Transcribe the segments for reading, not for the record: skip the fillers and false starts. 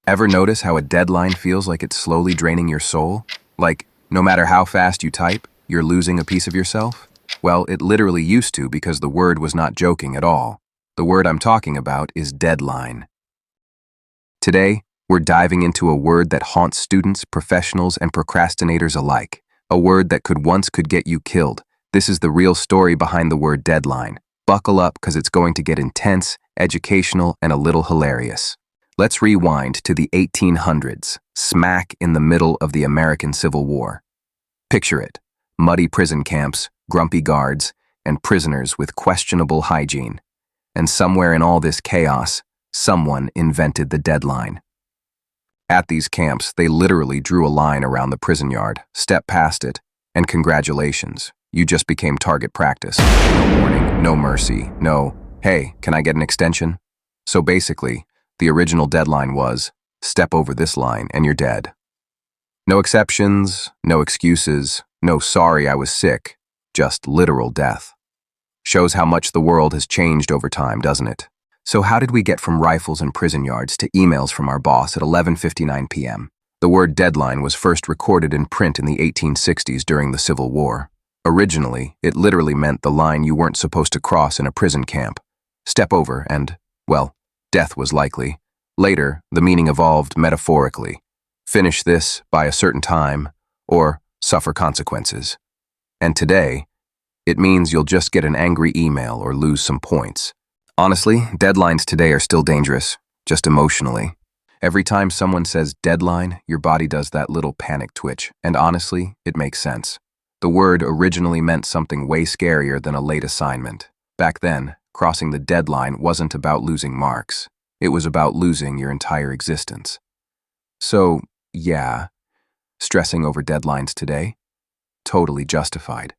Ever notice how a deadline feels like it's slowly draining your soul? Like, no matter how fast you type, you're losing a piece of yourself? Well, it literally used to because the word was not joking at all. The word I'm talking about is deadline. Today, we're diving into a word that haunts students, professionals, and procrastinators alike. A word that could get you killed. This is the real story behind the word deadline. Buckle up because it's going to get intense, educational, and a little hilarious. Let's rewind to the 1800s, smack in the middle of the American Civil War. Picture it: muddy prison camps, grumpy guards, and prisoners with questionable hygiene. And somewhere in all this chaos, someone invented the deadline. At these camps, they literally drew a line around the prison yard, step past it, and congratulations, you just became target practice. No warning, no mercy, no, hey, can I get an extension? So basically, the original deadline was, step over this line and you're dead. No exceptions, no excuses, no sorry I was sick, just literal death. Shows how much the world has changed over time, doesn't it? So how did we get from rifles and prison yards to emails from our boss at 11:59 p.m.? The word deadline was first recorded in print in the 1860s during the Civil War. Originally, it literally meant the line you weren't supposed to cross in a prison camp. Step over and, well, death was likely. Later, the meaning evolved metaphorically. Finish this by a certain time, or suffer consequences. And today, it means you'll just get an angry email or lose some points. Honestly, deadlines today are still dangerous, just emotionally. Every time someone says deadline, your body does that little panic twitch, and honestly, it makes sense. The word originally meant something way scarier than a late assignment. Back then, crossing the deadline wasn't about losing marks. It was about losing your entire existence. So, yeah, stressing over deadlines today? Totally justified.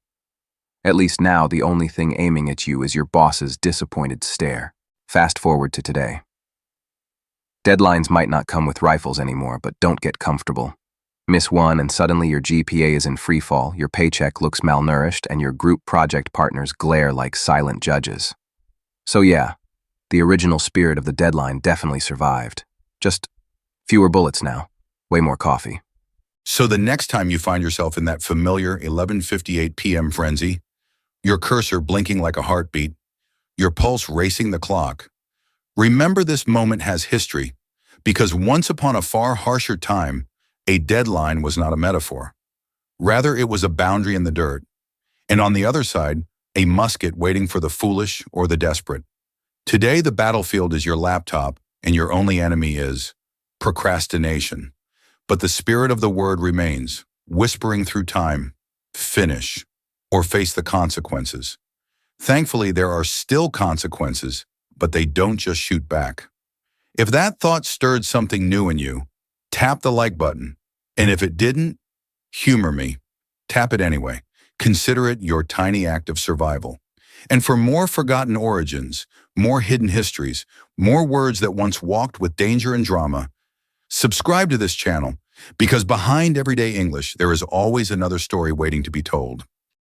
At least now the only thing aiming at you is your boss's disappointed stare. Fast forward to today. Deadlines might not come with rifles anymore, but don't get comfortable. Miss one and suddenly your GPA is in freefall, your paycheck looks malnourished, and your group project partners glare like silent judges. So yeah, the original spirit of the deadline definitely survived. Just fewer bullets now, way more coffee. So the next time you find yourself in that familiar 11:58 p.m. frenzy, your cursor blinking like a heartbeat, your pulse racing the clock, remember this moment has history, because once upon a far harsher time, a deadline was not a metaphor. Rather, it was a boundary in the dirt, and on the other side, a musket waiting for the foolish or the desperate. Today, the battlefield is your laptop, and your only enemy is procrastination. But the spirit of the word remains, whispering through time, finish, or face the consequences. Thankfully, there are still consequences, but they don't just shoot back. If that thought stirred something new in you, tap the like button. And if it didn't, humor me. Tap it anyway. Consider it your tiny act of survival. And for more forgotten origins, more hidden histories, more words that once walked with danger and drama, subscribe to this channel, because behind everyday English, there is always another story waiting to be told.